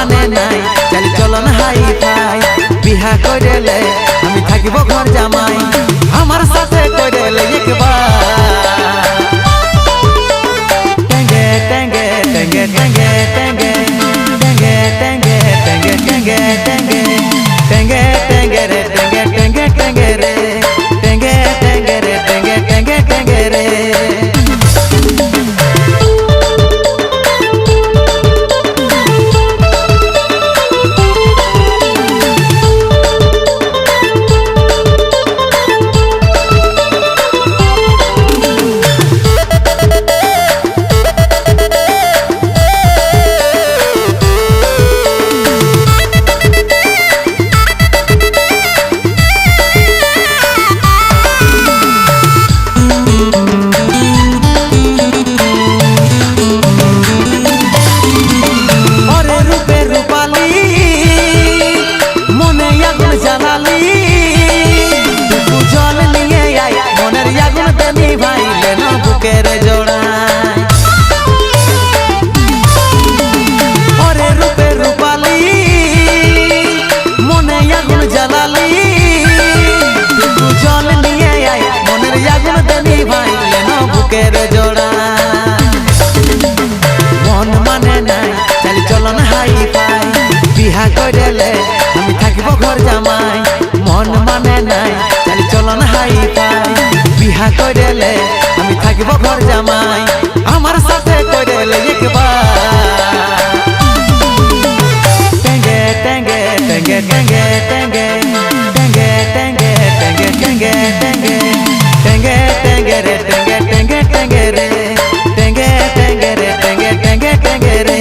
মানে নাই চালি চলন হাই ফাই বিহা কইরেলে আমি থাকিব ঘর জামাই আমার সাথে কইরেলে একবার টেঙ্গে টেঙ্গে টেঙ্গে টেঙ্গে টেঙ্গে টেঙ্গে টেঙ্গে টেঙ্গে টেঙ্গে টেঙ্গে টেঙ্গে রে টেঙ্গে টেঙ্গে টেঙ্গে রে টেঙ্গে টেঙ্গে রে টেঙ্গে টেঙ্গে টেঙ্গে রে মন মানে নাই চালি চলন হাই ফাই বিহা কইরেলে আমি থাকিব ঘর জামাই মন মানে নাই চালি চলন হাই ফাই বিহা কইরেলে আমি থাকিব ঘর জামাই আমার সাথে কইরেলে একবার টেঙ্গে টেঙ্গে টেঙ্গে টেঙ্গে টেঙ্গে টেঙ্গে টেঙ্গে টেঙ্গে টেঙ্গে টেঙ্গে টেঙ্গে টেঙ্গে রে টেঙ্গে টেঙ্গে টেঙ্গে রে টেঙ্গে টেঙ্গে রে টেঙ্গে টেঙ্গে টেঙ্গে রে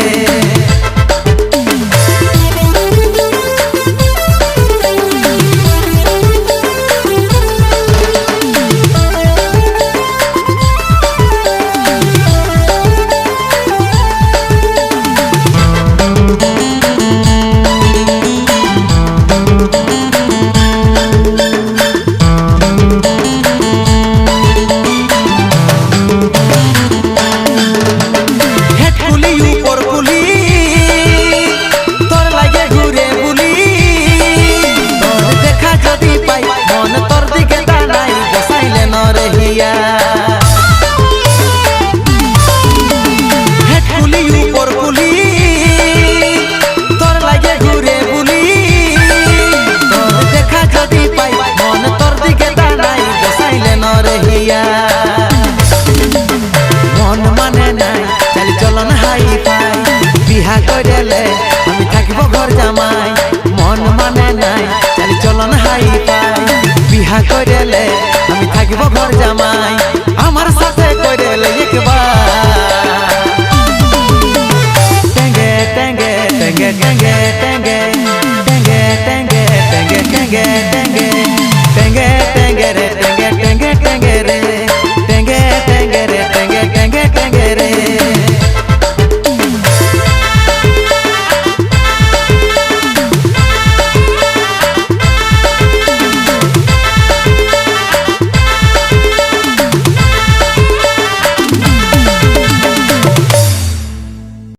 মন মানে নাই চালি চলন হাই ফাই বিহা কইরেলে আমি থাকিব ঘর জামাই মন মানে নাই চালি চলন হাই ফাই বিহা কইরেলে আমি থাকিব ঘর জামাই আমার সাথে কইরেলে একবার টেঙ্গে টেঙ্গে টেঙ্গে টেঙ্গে টেঙ্গে টেঙ্গে টেঙ্গে টেঙ্গে টেঙ্গে